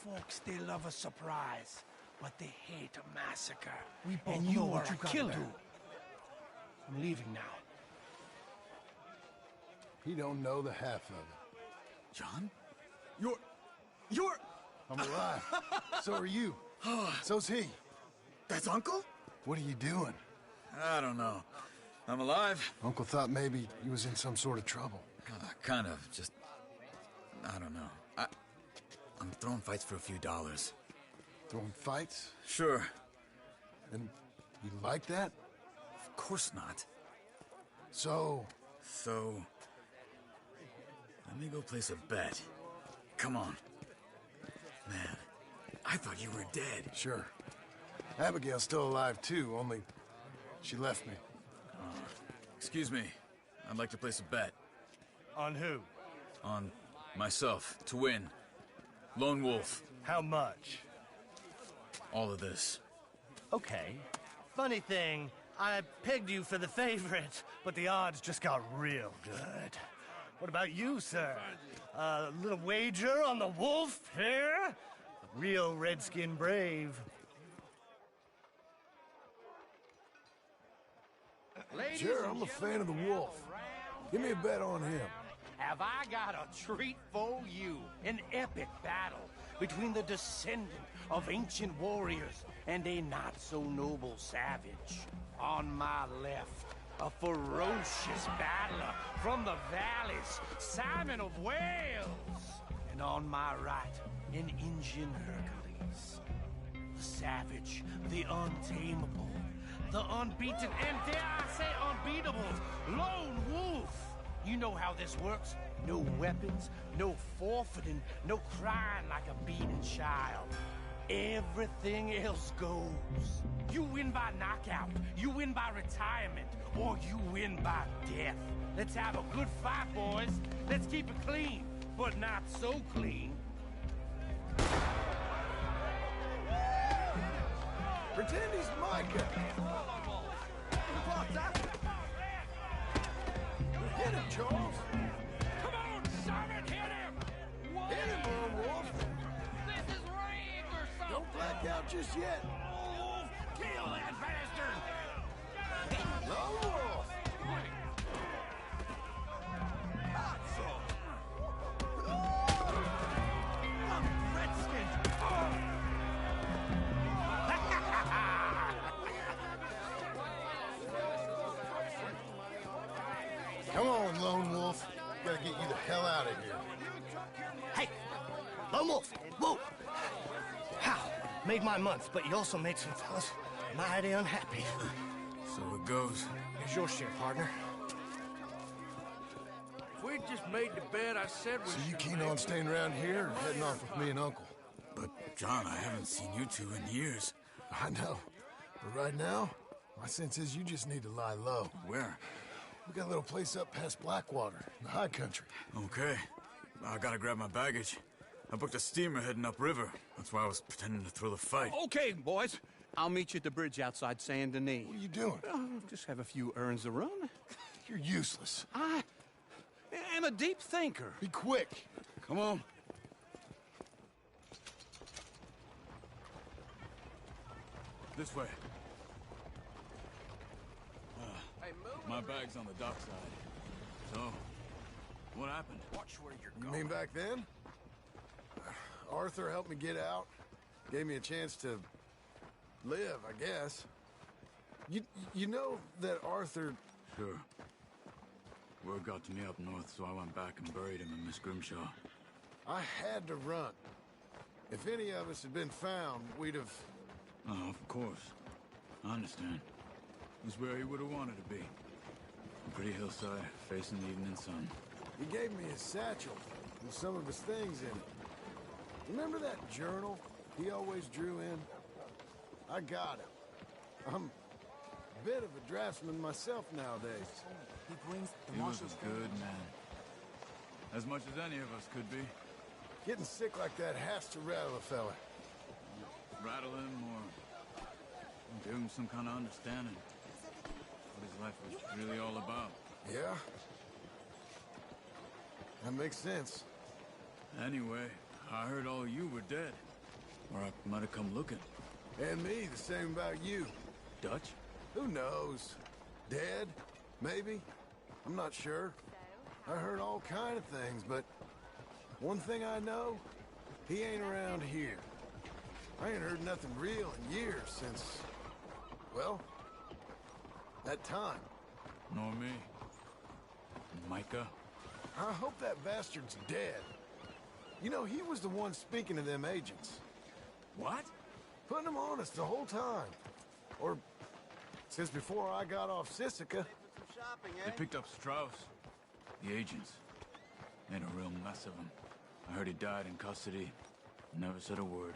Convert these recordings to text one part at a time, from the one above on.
folks, they love a surprise, but they hate a massacre. We both and you know are what you a gotta killer. do. I'm leaving now. He don't know the half of it. John? You're... I'm alive. So are you. So's he. That's Uncle? What are you doing? I don't know. I'm alive. Uncle thought maybe you was in some sort of trouble. Kind of, just... I don't know. I'm throwing fights for a few dollars. Throwing fights? Sure. And you like that? Of course not. So, let me go place a bet. Come on. Man, I thought you were dead. sure. Abigail's still alive too, only she left me. Excuse me. I'd like to place a bet. On who? On myself, to win. Lone Wolf. How much? All of this. Okay. Funny thing, I pegged you for the favorite, but the odds just got real good. What about you, sir? A little wager on the wolf here? Real redskin brave. Sure, I'm a fan of the wolf. Give me a bet on him. Have I got a treat for you? An epic battle between the descendant of ancient warriors and a not-so-noble savage. On my left, a ferocious battler from the valleys, Simon of Wales. And on my right, an Indian Hercules. The savage, the untamable, the unbeaten, and dare I say unbeatable, Lone Wolf. You know how this works. No weapons, no forfeiting, no crying like a beaten child. Everything else goes. You win by knockout, you win by retirement, or you win by death. Let's have a good fight, boys. Let's keep it clean, but not so clean. Pretend he's Micah. Hit him, Charles. Come on, Simon, hit him! Hit him, Lone Wolf. This is rigged or something! Don't black out just yet. Wolf, kill that bastard! Lone Wolf. I'm Redskin! Come on, Lone Wolf. Gotta get you the hell out of here. Hey! Lone Wolf! Whoa! How? Made my month, but you also made some fellas mighty unhappy. So it goes. Here's your share, partner. If we'd just made the bet I said we So you keen on staying around here or heading off with me and Uncle? But, John, I haven't seen you two in years. I know. But right now, my sense is you just need to lie low. Where? We got a little place up past Blackwater, in the high country. Okay. I gotta grab my baggage. I booked a steamer heading upriver. That's why I was pretending to throw the fight. Okay, boys. I'll meet you at the bridge outside Saint Denis. What are you doing? Just have a few errands to run. You're useless. I am a deep thinker. Be quick. Come on. This way. My bag's on the dockside. So, what happened? Watch where you're You going. mean back then? Arthur helped me get out. Gave me a chance to live, I guess. You know that Arthur... Sure. Word got to me up north, so I went back and buried him in Miss Grimshaw. I had to run. If any of us had been found, we'd have... Oh, of course. I understand. It was where he would have wanted to be. A pretty hillside, facing the evening sun. He gave me his satchel with some of his things in it. Remember that journal he always drew in? I got it. I'm a bit of a draftsman myself nowadays. He brings the He was marshal's a good man. As much as any of us could be. Getting sick like that has to rattle a fella. Rattle him or give him some kind of understanding. What his life was really all about. Yeah? That makes sense. Anyway, I heard all you were dead. Or I might have come looking. And me, the same about you. Dutch? Who knows? Dead? Maybe? I'm not sure. I heard all kind of things, but one thing I know, he ain't around here. I ain't heard nothing real in years since, well, that time. Nor me. Micah? I hope that bastard's dead. You know, he was the one speaking to them agents. What? Putting them on us the whole time. Or since before I got off Sisika. They picked up Strauss. The agents. Made a real mess of him. I heard he died in custody. Never said a word.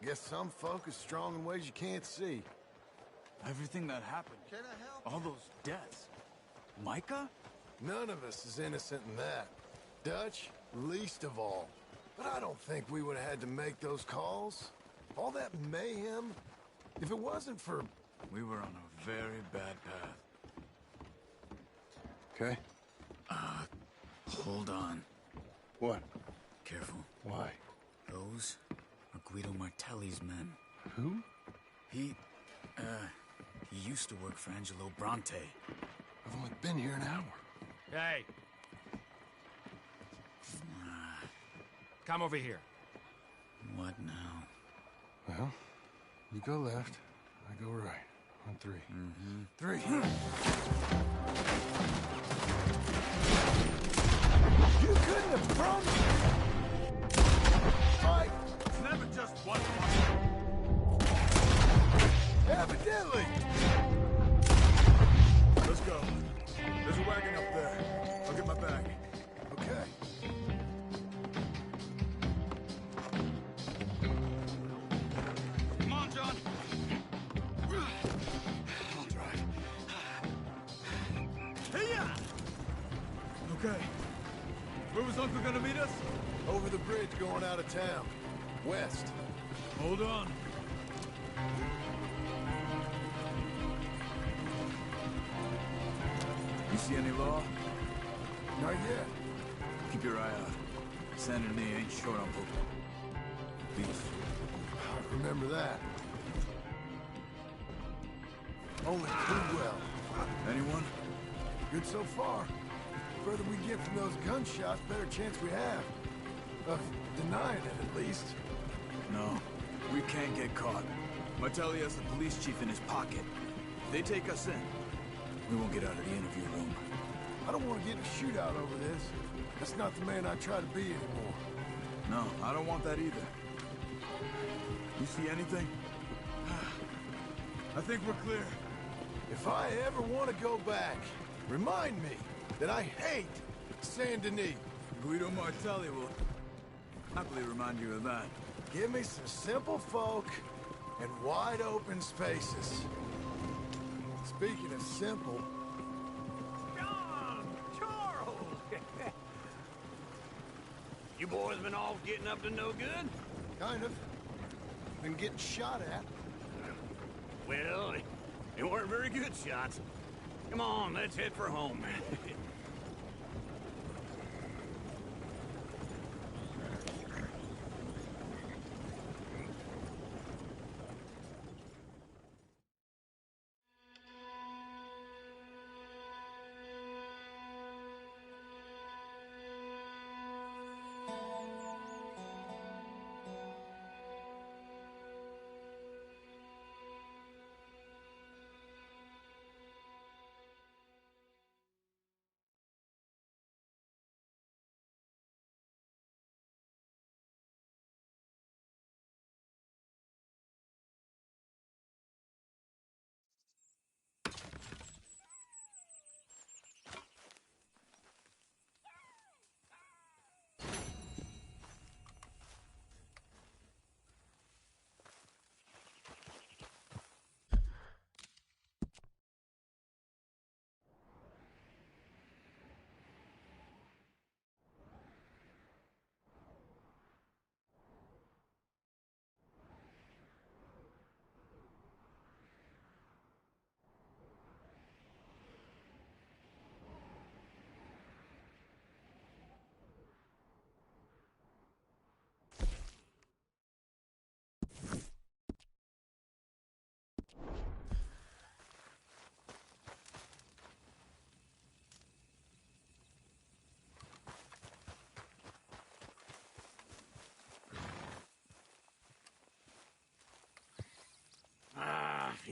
Guess some folk is strong in ways you can't see. Everything that happened. Can I help? All those deaths. Micah? None of us is innocent in that. Dutch, least of all. But I don't think we would have had to make those calls. All that mayhem. If it wasn't for... We were on a very bad path. Okay. Hold on. What? Careful. Why? Those are Guido Martelli's men. Who? He used to work for Angelo Bronte. I've only been here an hour. Hey. Come over here. What now? Well, you go left, I go right. On three. Mm-hmm. Three. You couldn't have promised. Fight! It's never just one. Evidently! Let's go. There's a wagon up there. I'll get my bag. Okay. Come on, John. I'll drive. Hey-ya! Okay. Where was Uncle gonna meet us? Over the bridge going out of town. West. Hold on. You see any law? Not yet. Keep your eye out. Saint Denis ain't short on people. Beef. I remember that. Only too well. Anyone? Good so far. Further we get from those gunshots, better chance we have. Of denying it, at least. No. We can't get caught. Martelli has the police chief in his pocket. If they take us in, we won't get out of the interview room. I don't want to get in a shootout over this. That's not the man I try to be anymore. No, I don't want that either. You see anything? I think we're clear. If I ever want to go back, remind me that I hate Saint Denis. Guido Martelli will happily remind you of that. Give me some simple folk and wide open spaces. Speaking of simple, John! Charles! You boys been all getting up to no good? kind of. Been getting shot at. Well, they weren't very good shots. Come on, let's head for home.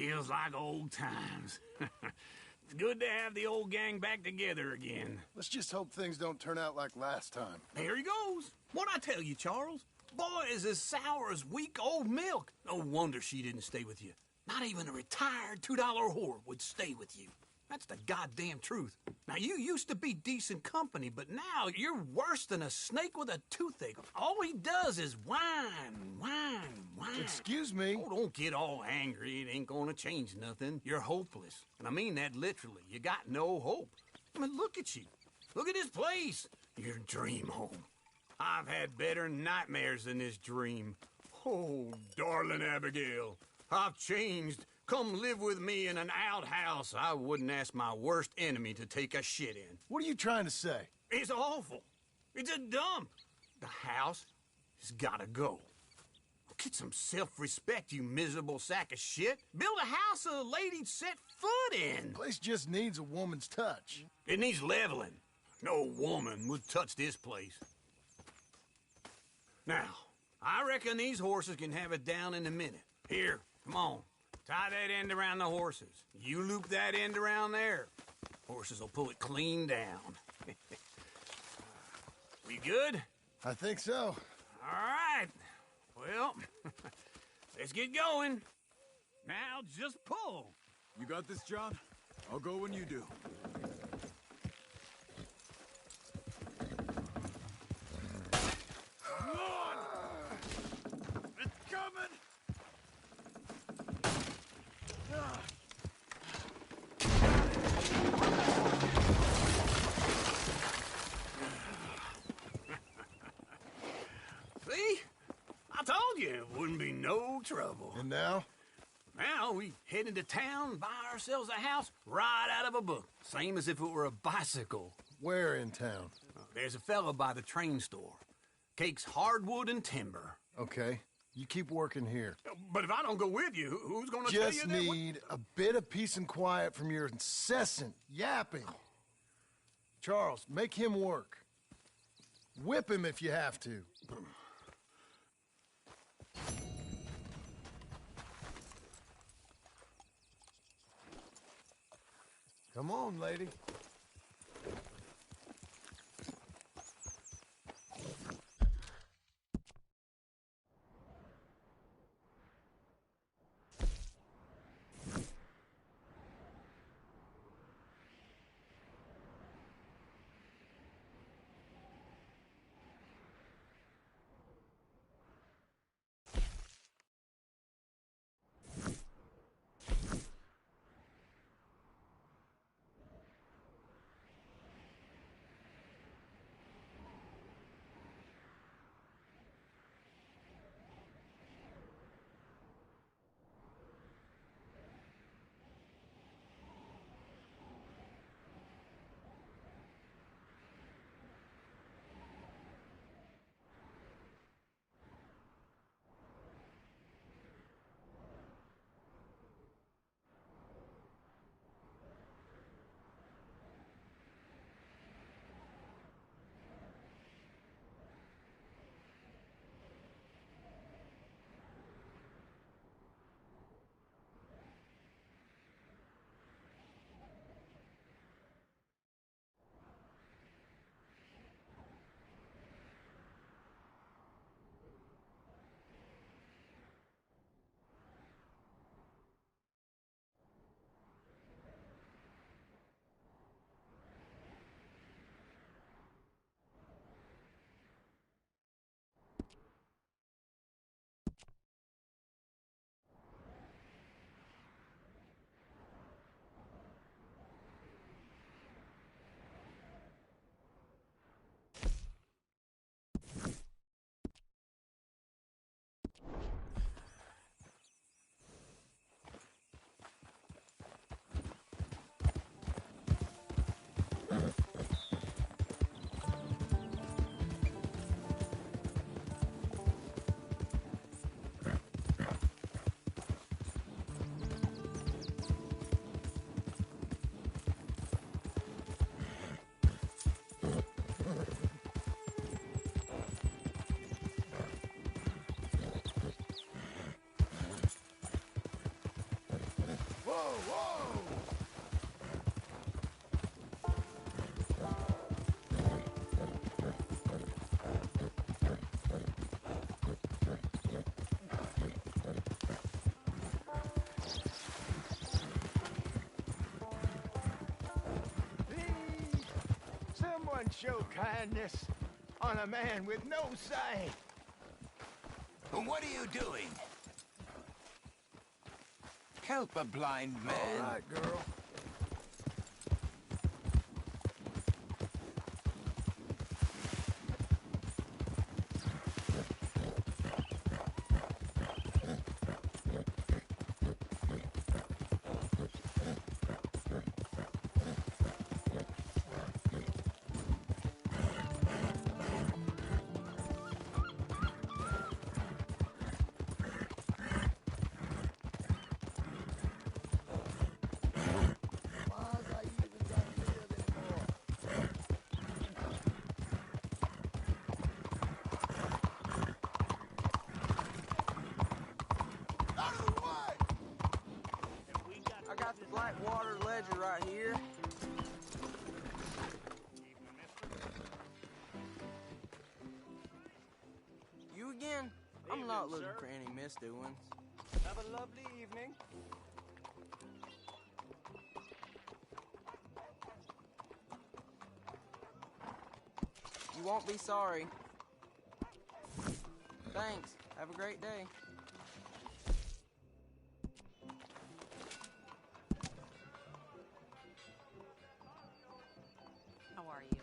Feels like old times. It's good to have the old gang back together again. Let's just hope things don't turn out like last time. There he goes. What'd I tell you, Charles? Boy is as sour as weak old milk. No wonder she didn't stay with you. Not even a retired $2 whore would stay with you. That's the goddamn truth. Now, you used to be decent company, but now you're worse than a snake with a toothache. All he does is whine, whine, whine. Excuse me? Oh, don't get all angry. It ain't gonna change nothing. You're hopeless. And I mean that literally. You got no hope. I mean, look at you. Look at this place. Your dream home. I've had better nightmares than this dream. Oh, darling Abigail, I've changed. Come live with me in an outhouse I wouldn't ask my worst enemy to take a shit in. What are you trying to say? It's awful. It's a dump. The house has gotta go. Get some self-respect, you miserable sack of shit. Build a house a lady'd set foot in. The place just needs a woman's touch. It needs leveling. No woman would touch this place. Now, I reckon these horses can have it down in a minute. Here, come on. Tie that end around the horses. You loop that end around there. Horses will pull it clean down. We good? I think so. All right. Well, let's get going. Now just pull. You got this, John? I'll go when you do. It's coming! See? I told you it wouldn't be no trouble. And now? Now we head into town, buy ourselves a house right out of a book. Same as if it were a bicycle. Where in town? There's a fella by the train store. Cakes hardwood and timber. Okay. You keep working here. But if I don't go with you, who's gonna tell you Just that? need a bit of peace and quiet from your incessant yapping. Charles, make him work. Whip him if you have to. Come on, lady. whoa! Please, someone show kindness on a man with no sight. What are you doing? Help a blind man. All right, girl. I got the Blackwater Ledger right here. You again? I'm not looking for any misdoings. Have a lovely evening. You won't be sorry. Thanks. Have a great day. How are you?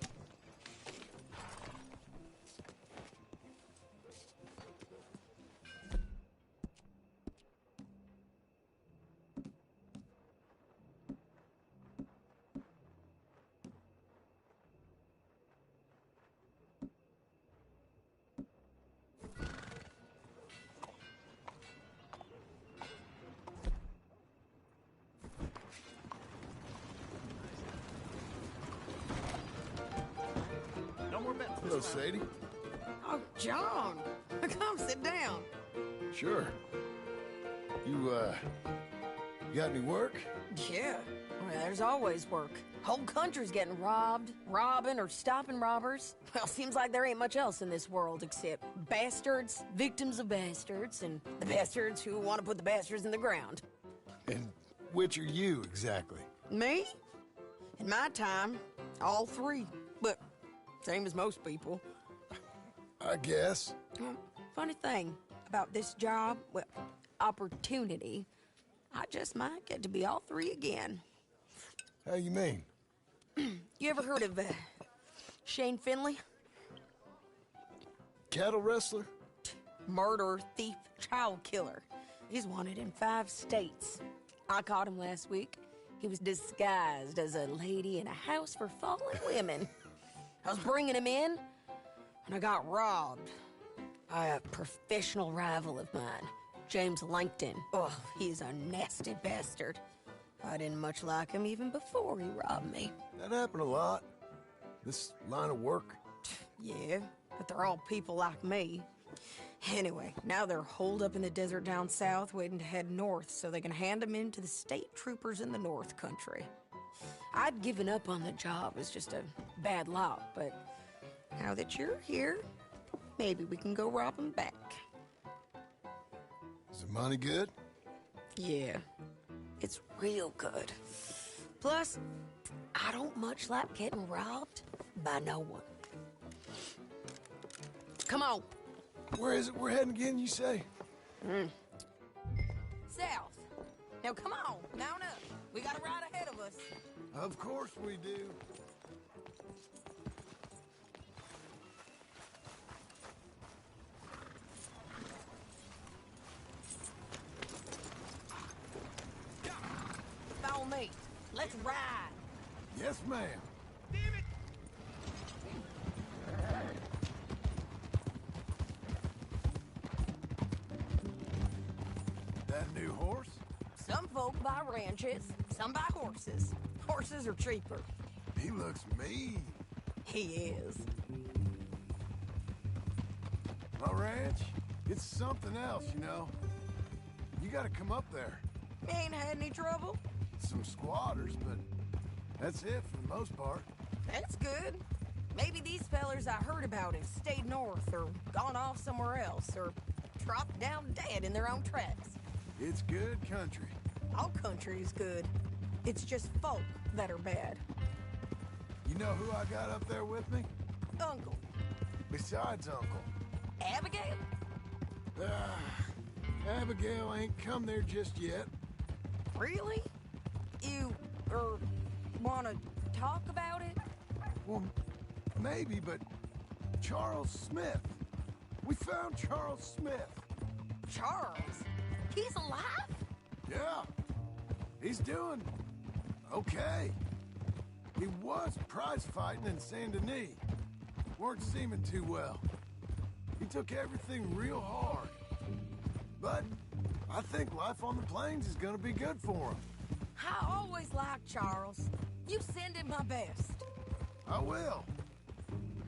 Hello, Sadie. Oh, John! Come sit down. Sure. You got any work? Yeah. Well, there's always work. Whole country's getting robbed, robbing, or stopping robbers. Well, seems like there ain't much else in this world except bastards, victims of bastards, and the bastards who want to put the bastards in the ground. And which are you, exactly? Me? In my time, all three. But same as most people. I guess. Well, funny thing about this job, well, opportunity, I just might get to be all three again. How you mean? You ever heard of Shane Finley? Cattle wrestler? Murderer, thief, child killer. He's wanted in 5 states. I caught him last week. He was disguised as a lady in a house for fallen women. I was bringing him in, and I got robbed by a professional rival of mine, James Langton. Oh, he's a nasty bastard. I didn't much like him even before he robbed me. That happened a lot. This line of work. Yeah, but they're all people like me. Anyway, now they're holed up in the desert down south, waiting to head north so they can hand them in to the state troopers in the north country. I'd given up on the job as just a bad lot, but now that you're here, maybe we can go rob them back. Is the money good? Yeah, it's real good. Plus, I don't much like getting robbed by no one. Come on. Where is it we're heading again, you say? South. Now come on, mount up. We got a ride ahead of us. Of course we do. Follow me. Let's ride. Yes, ma'am. That new horse? Some folk buy ranches, some buy horses. Horses are cheaper. He looks mean. He is. My ranch, it's something else, you know. You gotta come up there. Ain't had any trouble? Some squatters, but that's it for the most part. That's good. Maybe these fellers I heard about have stayed north or gone off somewhere else or dropped down dead in their own tracks. It's good country. All country is good. It's just folk that are bad. You know who I got up there with me? Uncle. Besides Uncle. Abigail? Abigail ain't come there just yet. Really? You, wanna talk about it? Well, maybe, but Charles Smith. We found Charles Smith. Charles? He's alive? Yeah. He's doing okay. He was prize fighting in Saint Denis. Weren't seeming too well. He took everything real hard. But I think life on the plains is gonna be good for him. I always liked Charles. You send him my best. I will.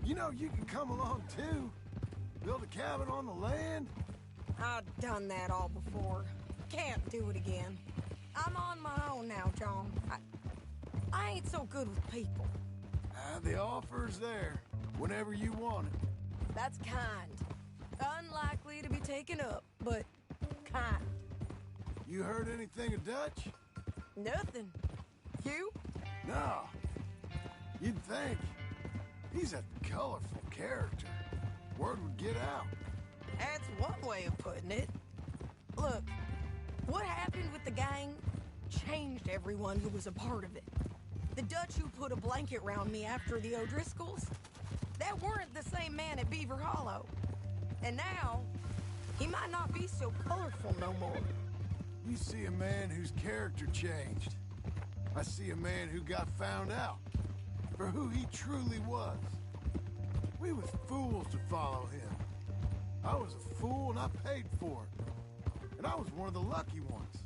You know, you can come along too. Build a cabin on the land. I've done that all before. Can't do it again. I'm on my own now, John. I ain't so good with people. The offer's there whenever you want it. That's kind. Unlikely to be taken up, but kind. You heard anything of Dutch? Nothing. You? No. You'd think. He's a colorful character. Word would get out. That's one way of putting it. Look, what happened with the gang changed everyone who was a part of it. The Dutch who put a blanket round me after the O'Driscolls, that weren't the same man at Beaver Hollow. And now, he might not be so colorful no more. You see a man whose character changed. I see a man who got found out for who he truly was. We was fools to follow him. I was a fool and I paid for it. And I was one of the lucky ones.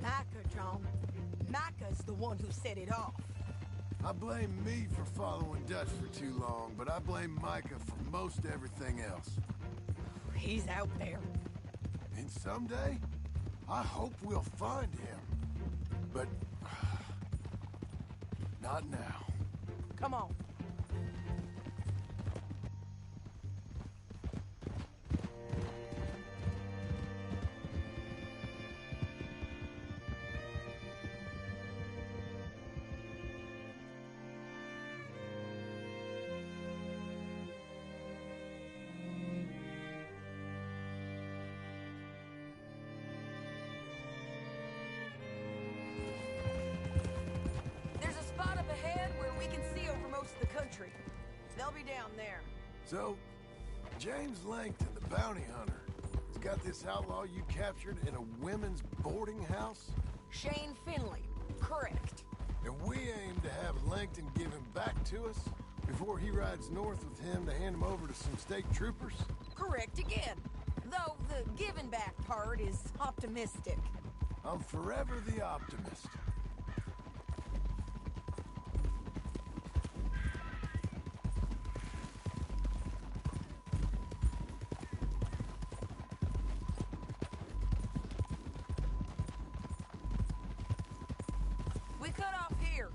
Micah, John. Micah's the one who set it off. I blame me for following Dutch for too long, but I blame Micah for most everything else. He's out there. And someday, I hope we'll find him. But not now. Come on. They'll be down there. So, James Langton, the bounty hunter, has got this outlaw you captured in a women's boarding house? Shane Finley, correct. And we aim to have Langton give him back to us before he rides north with him to hand him over to some state troopers? Correct again. Though the giving back part is optimistic. I'm forever the optimist. We cut off here.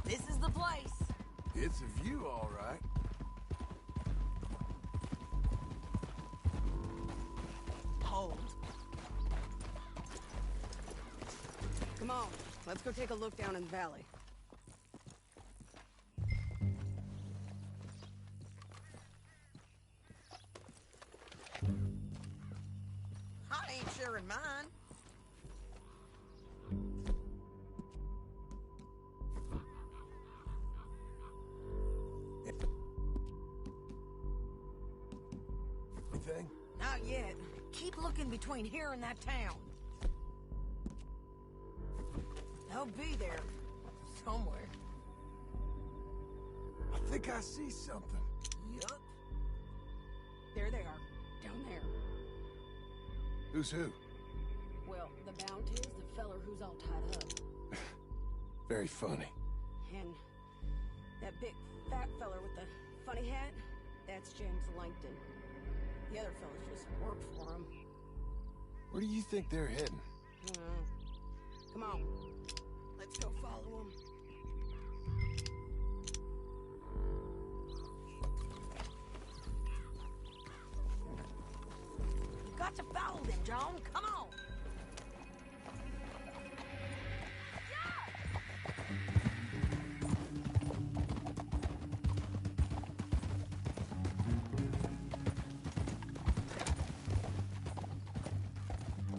This is the place. It's a view, all right. Hold. Come on, let's go take a look down in the valley. I ain't sharing mine. Anything? Not yet. Keep looking between here and that town. They'll be there. Somewhere. I think I see something. Yup. There they are. Down there. Who's who? Well, the Bounty is the feller who's all tied up. Very funny. And That big fat feller with the funny hat, that's James Langton. The other fellas just work for him. Where do you think they're heading? Come on, let's go follow him. You got to follow them, John. Come on.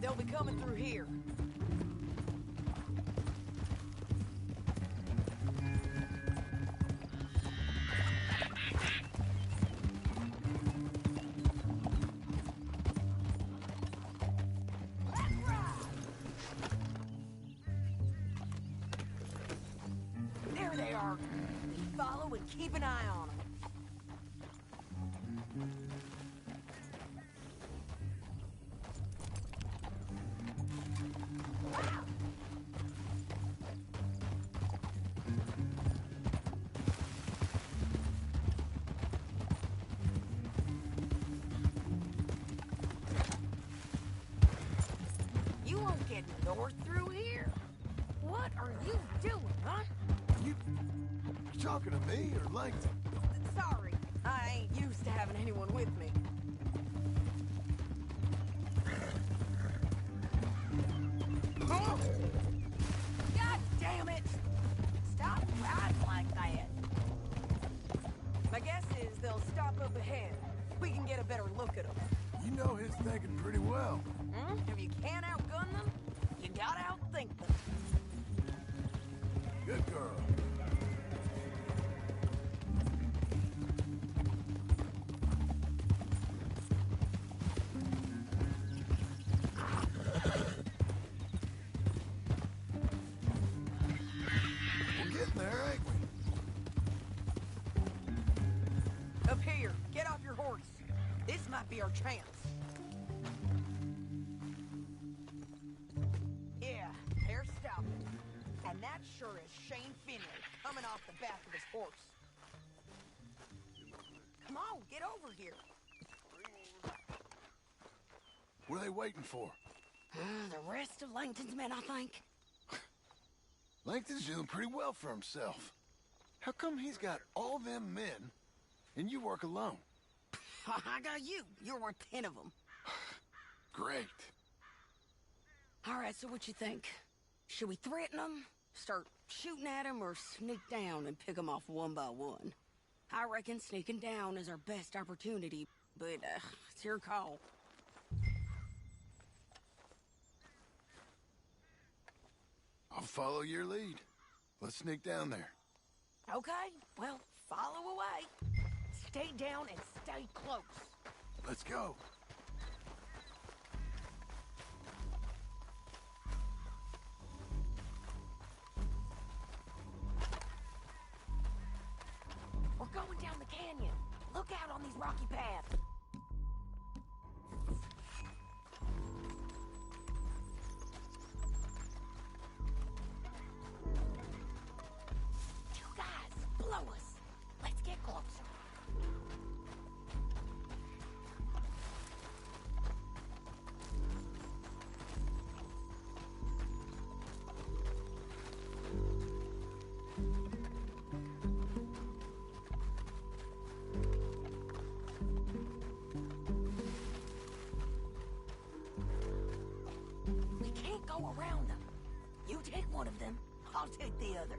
They'll be coming through here. There they are. Follow and keep an eye on them. You won't get north through here. What are you doing, huh? You talking to me or Langton? Sorry, I ain't used to having anyone with me. God damn it! Stop riding like that. My guess is they'll stop up ahead. We can get a better look at them. You know his thinking pretty well. If you can't outgun them, you gotta outthink them. Good girl. We're getting there, ain't we? Up here, get off your horse. This might be our chance. Yeah, they're stopping. And that sure is Shane Finley coming off the back of his horse. Come on, get over here. What are they waiting for? The rest of Langton's men, I think. Langton's doing pretty well for himself. How come he's got all them men, and you work alone? I got you. You're worth 10 of them. Great. All right, so what you think? Should we threaten them, start shooting at them, or sneak down and pick them off one by one? I reckon sneaking down is our best opportunity, but it's your call. I'll follow your lead. Let's sneak down there. Okay, well, follow away. Stay down and stay close. Let's go. We're going down the canyon. Look out on these rocky paths. You guys, blow us. Let's get closer. We can't go around them. You take one of them, I'll take the other.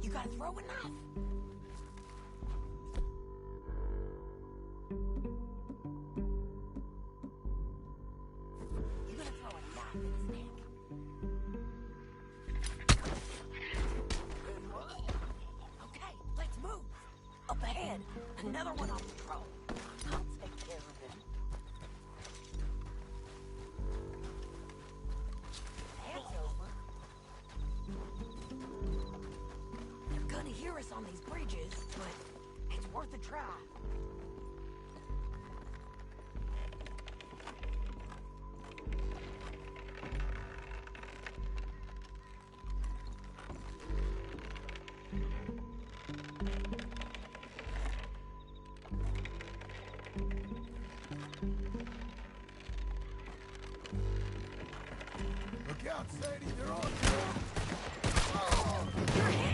You gotta throw a knife. You're gonna throw a knife in his neck. Okay, let's move. Up ahead, another one on patrol. I'll take care of him. That's over. They're gonna hear us on these bridges, but it's worth a try. out, Sadie. They're on to him. You're hit!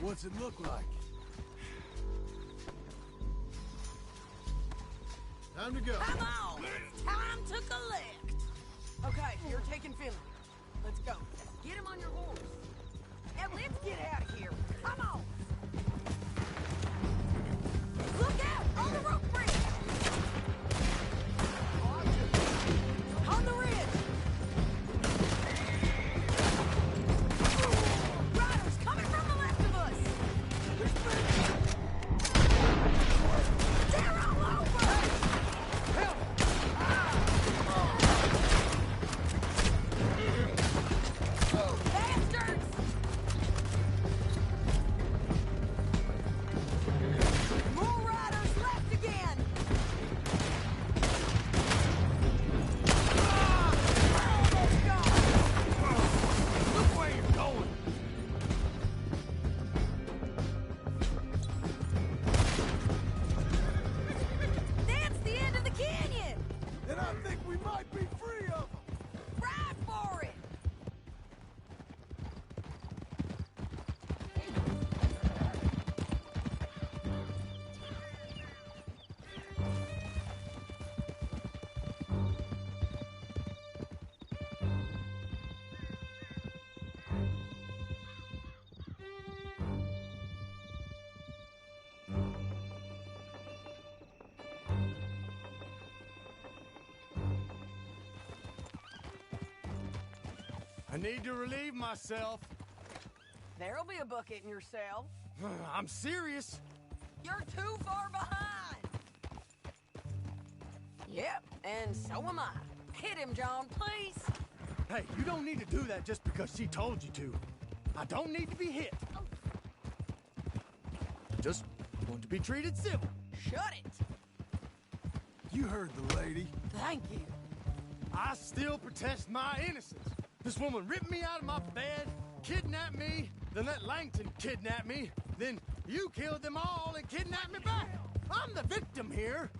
What's it look like? Time to go. Come on! It's time to collect! Okay, you're taking Finley. Let's go. Get him on your horse. And let's get out of here. Come on! Look out! On the rope bridge! On the ridge! Riders coming from the left of us! I need to relieve myself. There'll be a bucket in your cell. I'm serious. You're too far behind. Yep, and so am I. Hit him, John, please. Hey, you don't need to do that just because she told you to. I don't need to be hit. Just want to be treated civil. Shut it. You heard the lady. Thank you. I still protest my innocence. This woman ripped me out of my bed, kidnapped me, then let Langton kidnap me, then you killed them all and kidnapped me back. I'm the victim here.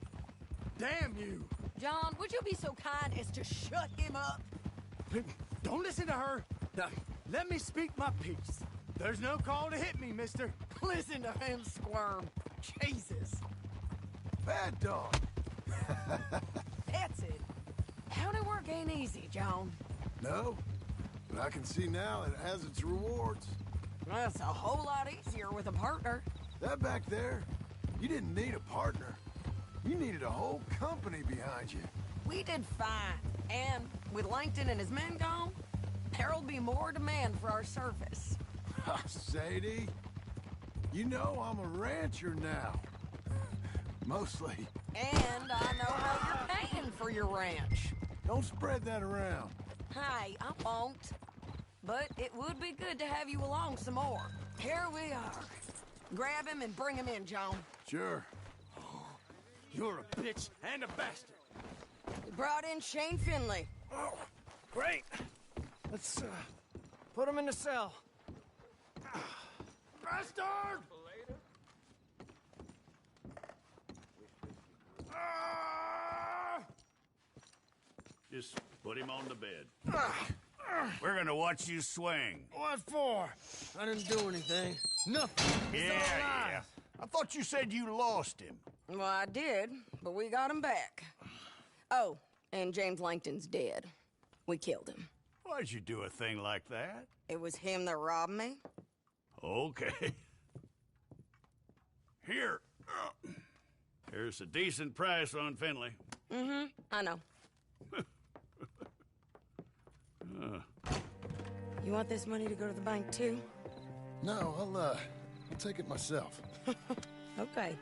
Damn you. John, would you be so kind as to shut him up? Don't listen to her. Now, let me speak my piece. There's no call to hit me, mister. Listen to him squirm. Jesus. Bad dog. That's it. County work ain't easy, John. No, but I can see now it has its rewards. That's a whole lot easier with a partner. That back there, you didn't need a partner. You needed a whole company behind you. We did fine. And with Langton and his men gone, there'll be more demand for our service. Sadie, you know I'm a rancher now. Mostly. And I know how you're paying for your ranch. Don't spread that around. Hey, I won't. But it would be good to have you along some more. Here we are. Grab him and bring him in, John. Sure. You're a bitch and a bastard. We brought in Shane Finley. Oh, great. Let's, put him in the cell. Bastard! Just put him on the bed. We're gonna watch you swing. What for? I didn't do anything. Nothing. It's all lies. I thought you said you lost him. Well, I did, but we got him back. Oh, and James Langton's dead. We killed him. Why'd you do a thing like that? It was him that robbed me. Okay. Here. Here's a decent price on Finley. Mm-hmm, I know. You want this money to go to the bank, too? No, I'll take it myself. Okay,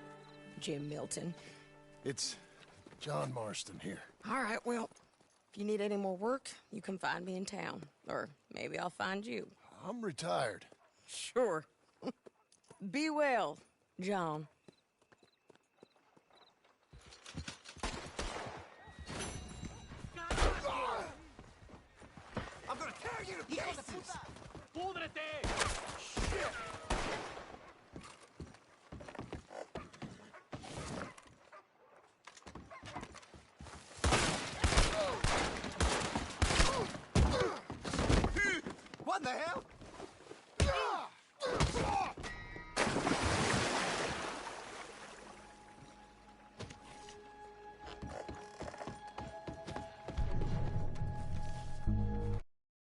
Jim Milton. It's John Marston here. All right, well, if you need any more work, you can find me in town. Or maybe I'll find you. I'm retired. Sure. Be well, John. I'm gonna tear you to pieces! ¡Púdrete! Shit! What the hell?